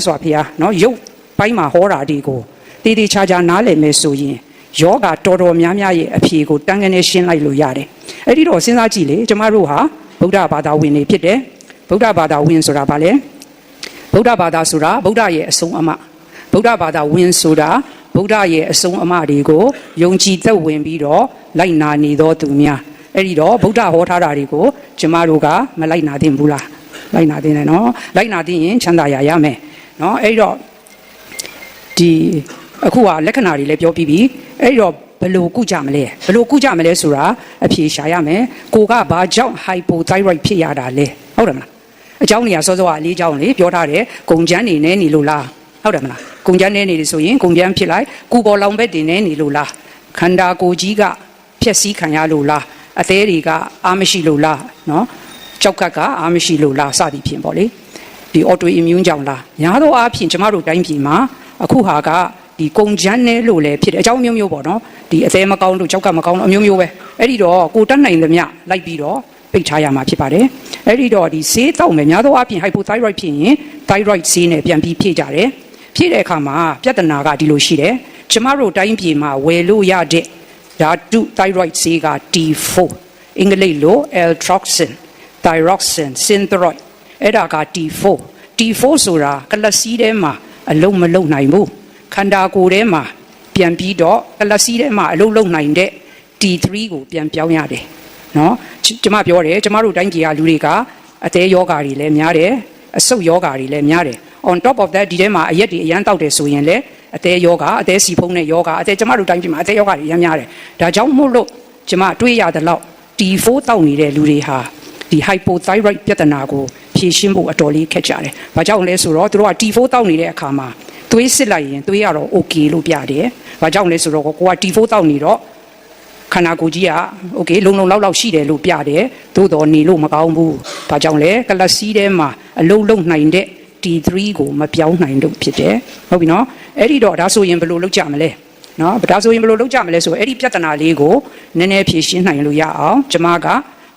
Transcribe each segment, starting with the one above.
ဆိုဖေဟာနော်ရုပ်ပိုင်းမှာဟောတာဒီကိုတေးသေးချာချာနားလည်မယ်ဆိုရင်ယောဂတော်တော်များများရဲ့အဖြေကိုတန်းကနေရှင်းလိုက်လို့ရတယ်အဲ့ဒီတော့စဉ်းစားကြည့်လေကျမတို့ဟာဗုဒ္ဓဘာသာဝင်တွေဖြစ်တယ်ဗုဒ္ဓဘာသာဝင်ဆိုတာဘာလဲဗုဒ္ဓဘာသာဆိုတာဗုဒ္ဓရဲ့အဆုံးအမဗုဒ္ဓဘာသာဝင်ဆိုတာဗုဒ္ဓရဲ့အဆုံးအမတွေကိုယုံကြည်သက်ဝင်ပြီးတော့လိုက်နာနေသောသူများအဲ့ဒီတော့ဗုဒ္ဓဟောထားတာတွေကိုကျမတို့ကမလိုက်နာသင့်ဘူးလားလိုက်နာသင့်တယ်နော်လိုက်နာသင့်ရင်ချမ်းသာရမယ်နော်အဲ့တော့ဒီအခုကလက္ခဏာတွေလည်းပြောပြီးပြီအဲ့တော့ဘယ်လိုကုကြမလဲဘယ်လိုကုကြမလဲဆိုတာအဖြေရှာရမယ်ကိုကဘာကြောင့် hypothyroid ဖြစ်ရတာလဲဟုတ်တယ်မလားအကြောင်းနေရာစောစောအလေးကြောင်းလေပြောထားတယ်ကုန်ချမ်းနေနေနေလို့လားဟုတ်တယ်မလားကုန်ချမ်းနေနေဆိုရင်ကုန်ချမ်းဖြစ်လိုက်ကူပေါ်လောင်ဘက်တင်နေနေလို့လားခန္ဓာကိုယ်ကြီးကဖြက်စီးခံရလို့လားအသေးတွေကအားမရှိလို့လားနော်ကြောက်ကကအားမရှိလို့လားစသည်ဖြင့်ပေါ့လေဒီ auto immune ကြောင့်လားများသောအားဖြင့်ကျမတို့တိုင်းပြည်မှာအခုဟာကဒီကုန်ချမ်းနေလို့လည်းဖြစ်တယ်အကြောင်းမျိုးမျိုးပေါ့နော်ဒီအသေးမကောင်းလို့ကြောက်ကမကောင်းလို့အမျိုးမျိုးပဲအဲ့ဒီတော့ကိုတတ်နိုင်သမျှလိုက်ပြီးတော့ပိတ်ထားရမှာဖြစ်ပါတယ်အဲ့ဒီတော့ဒီဆေးတောက်မယ်များသောအားဖြင့် hypothyroid ဖြစ်ရင် thyroid ဆေးနဲ့ပြန်ပြီးဖြည့်ကြတယ်ဖြည့်တဲ့အခါမှာပြဿနာကဒီလိုရှိတယ်ကျမတို့တိုင်းပြည်မှာဝယ်လို့ရတဲ့ဓာတု thyroid ဆေးက T4 အင်္ဂလိပ်လို L-troxin thyroxine synthroid အဲ့ဒါက T4 ဆိုတာကလစီးထဲမှာအလုံးမလုံးနိုင်ဘူးခန္ဓာကိုယ်ထဲမှာပြန်ပြီးတော့ကလစီးထဲမှာအလုံးလုံးနိုင်တဲ့ T3 ကိုပြန်ပြောင်းရတယ်နော်ကျမပြောတယ်ကျမတို့တိုင်းပြည်ကလူတွေကအသေးယောဂါတွေလည်းများတယ်အဆုတ်ယောဂါတွေလည်းများတယ် on top of that ဒီထဲမှာအရက်တွေအရန်တောက်တယ်ဆိုရင်လည်းအသေးယောဂါအသေးစီဖုံးတဲ့ယောဂါအသေးကျမတို့တိုင်းပြည်မှာအသေးယောဂါတွေအရန်များတယ်ဒါကြောင့်မို့လို့ကျမတွေးရတဲ့လောက် T4 တောက်နေတဲ့လူတွေဟာဒီ hypothyroid ပြဿနာကိုဖြေရှင်းဖို့အတော်လေးခက်ကြတယ်။ဘာကြောင့်လဲဆိုတော့သူတို့က T4 တောက်နေတဲ့အခါမှာသွေးစစ်လိုက်ရင်သွေးရတော့ okay လို့ပြတယ်။ဘာကြောင့်လဲဆိုတော့ကိုက T4 တောက်နေတော့ခန္ဓာကိုယ်ကြီးက okay လုံလောက်ရှိတယ်လို့ပြတယ်။သို့တော်နေလို့မကောင်းဘူး။ဘာကြောင့်လဲကလစီးထဲမှာအလုံးလုံးနိုင်တဲ့ T3 ကိုမပြောင်းနိုင်လို့ဖြစ်တယ်။ဟုတ်ပြီနော်။အဲ့ဒီတော့ဒါဆိုရင်ဘယ်လိုလုပ်ကြမလဲ။နော်ဒါဆိုရင်ဘယ်လိုလုပ်ကြမလဲဆိုအဲ့ဒီပြဿနာလေးကိုနည်းနည်းဖြေရှင်းနိုင်လို့ရအောင်ကျမက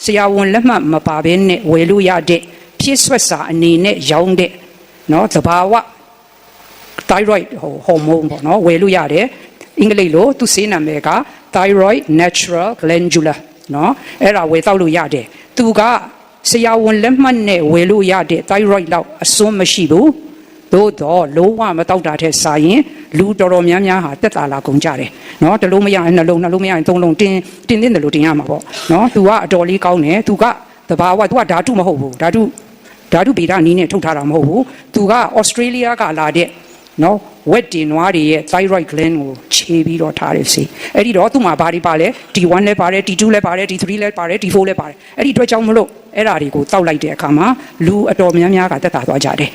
ဆရာဝန်လက်မှတ်မပါဘဲနဲ့ဝယ်လို့ရတဲ့ဖြစ်ဆွက်စာအနေနဲ့ရောင်းတဲ့နော်သဘာဝ thyroid hormone ပေါ့နော်ဝယ်လို့ရတယ်အင်္ဂလိပ်လိုသူဆေးနာမည်က thyroid natural glandular နော်အဲ့ဒါဝယ်တော့လို့ရတယ်သူကဆရာဝန်လက်မှတ်နဲ့ဝယ်လို့ရတဲ့ thyroid လောက်အစွန်းမရှိဘူးသို့တော့လုံးဝမတောက်တာတဲ့စာရင်လူတော်တော်များများဟာတက်တာလာကုန်ကြတယ်နော်တစ်လုံးမရရင်နှလုံးမရရင်သုံးလုံးတင်းတယ်လို့တင်ရမှာပေါ့နော်သူကအတော်လေးကောင်းတယ်သူကတဘာဝသူကဓာတုမဟုတ်ဘူးဓာတုဗေဒနီးနဲ့ထုတ်ထားတာမဟုတ်ဘူးသူကဩစတြေးလျကလာတဲ့နော်ဝက်တင်နွားတွေရဲ့ thyroid gland ကိုခြေပြီးတော့ထားတယ်စီအဲ့ဒီတော့သူ့မှာဘာတွေပါလဲ T1 လည်းပါတယ် T2 လည်းပါတယ် T3 လည်းပါတယ် T4 လည်းပါတယ်အဲ့ဒီအတွက်ကြောင့်မလို့အဲ့ဓာတွေကိုတောက်လိုက်တဲ့အခါမှာလူအတော်များများကတက်တာသွားကြတယ်